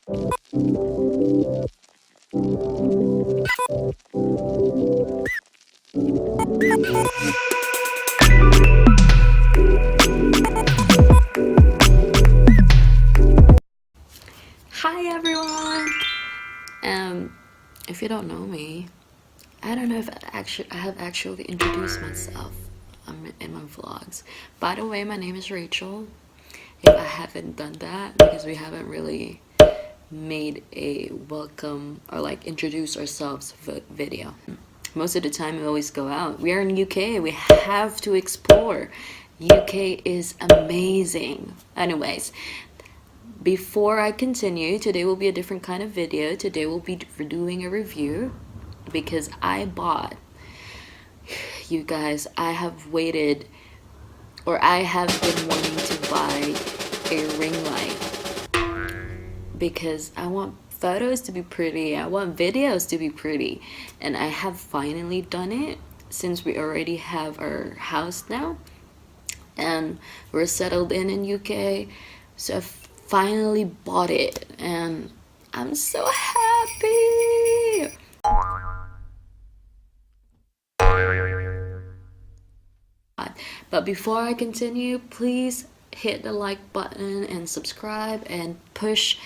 Hi everyone. If you don't know me, I don't know if I have actually introduced myself in my vlogs. By the way, my name is Rachel. If I haven't done that, because we haven't really made a welcome or like introduce ourselves video. Most of the time we always go out. We are in UK. We have to explore. UK is amazing. Anyways, before I continue, today will be a different kind of video. Today we'll be doing a review because I bought, you guys, I have waited, or I have been wanting to buy a ring light because I want photos to be pretty, I want videos to be pretty, and I have finally done it since we already have our house now and we're settled in UK. So I finally bought it and I'm so happy. But before I continue, please hit the like button and subscribe and push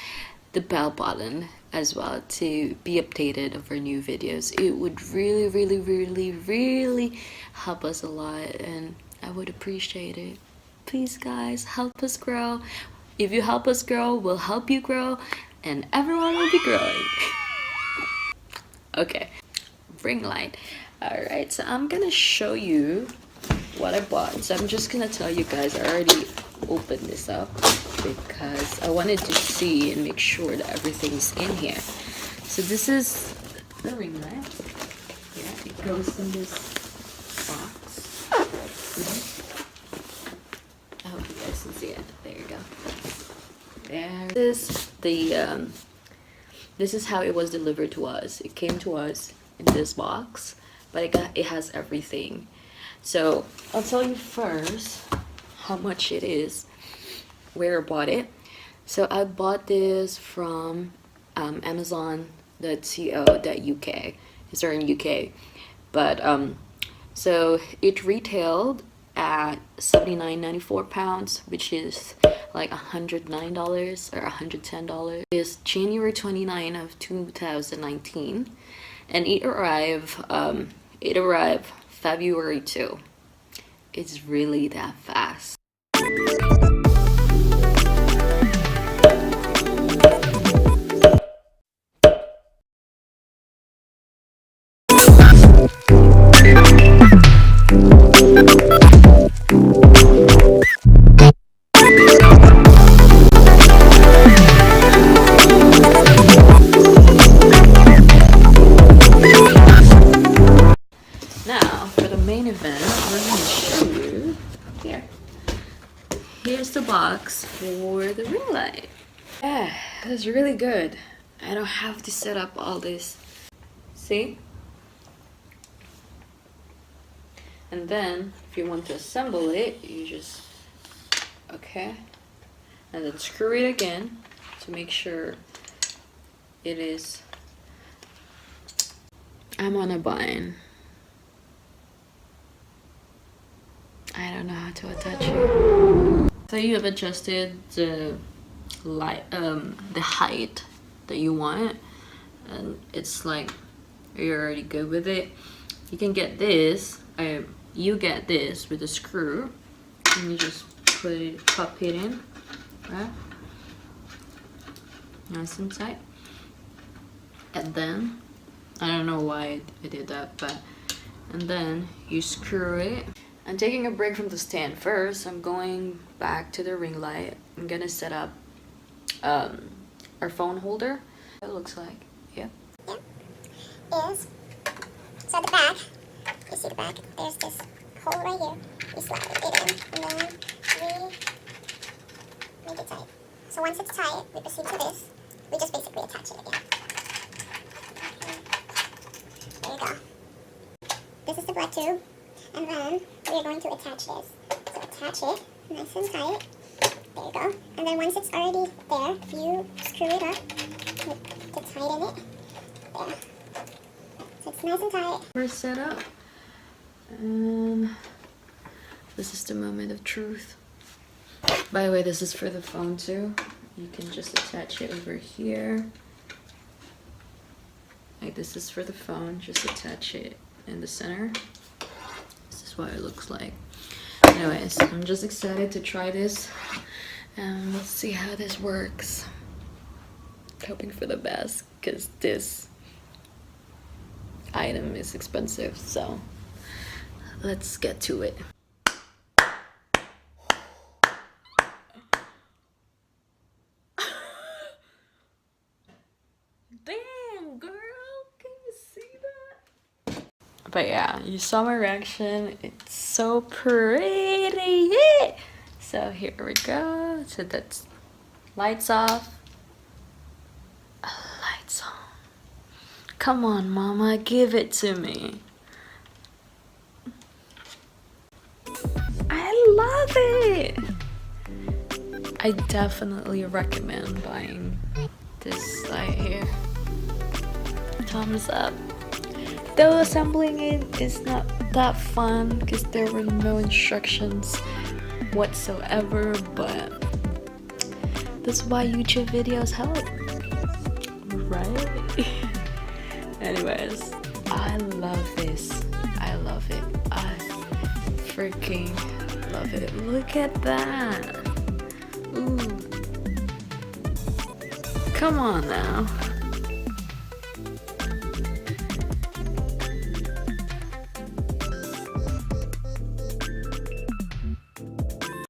the bell button as well to be updated of our new videos. It would really help us a lot and I would appreciate it. Please guys, help us grow. If you help us grow, we'll help you grow and everyone will be growing. Okay, ring light. Alright, so I'm gonna show you what I bought. So I'm just gonna tell you guys, I already opened this up because I wanted to see and make sure that everything's in here. So this is the ring light. Yeah, it goes in this box. I hope you guys can see it. There you go. There. This is how it was delivered to us. It came to us in this box, but it has everything. So I'll tell you first how much it is, where I bought it. So I bought this from amazon.co.uk. It's in UK, but so it retailed at £79.94, which is like $109 or $110. It's January 29 of 2019, and it arrived February 2. It's really that fast. Here's the box for the ring light. Yeah, that's really good. I don't have to set up all this. See? And then if you want to assemble it, you just, okay, and then screw it again to make sure it is. I'm on a bind. I don't know how to attach it. So you have adjusted the light, the height that you want, and it's like you're already good with it. You can get this. You get this with a screw, and you just pop it in, right? Nice and tight. And then I don't know why I did that, but and then you screw it. I'm taking a break from the stand first. I'm going back to the ring light. I'm gonna set up our phone holder. It looks like, yeah. Yeah. Is so the back. You see the back? There's this hole right here. You slide it in, and then we make it tight. So once it's tight, we proceed to this. We just basically attach it again. Okay. There you go. This is the blood tube. And then we're going to attach this. So attach it nice and tight. There you go. And then once it's already there, if you screw it up to tighten it, there. So it's nice and tight. We're set up. And this is the moment of truth. By the way, this is for the phone too. You can just attach it over here. Like this is for the phone, just attach it in the center. This is what it looks like. Anyways, I'm just excited to try this and let's see how this works. Hoping for the best because this item is expensive, so let's get to it. Damn, girl, can you see that? But yeah, you saw my reaction. It's so pretty. So here we go. So that's lights off. Lights on. Come on, mama, give it to me. I love it. I definitely recommend buying this light here. Thumbs up. Though assembling it is not that fun because there were no instructions whatsoever, but that's why YouTube videos help, right? Anyways, I love this. I love it. I freaking love it. Look at that. Ooh. Come on now.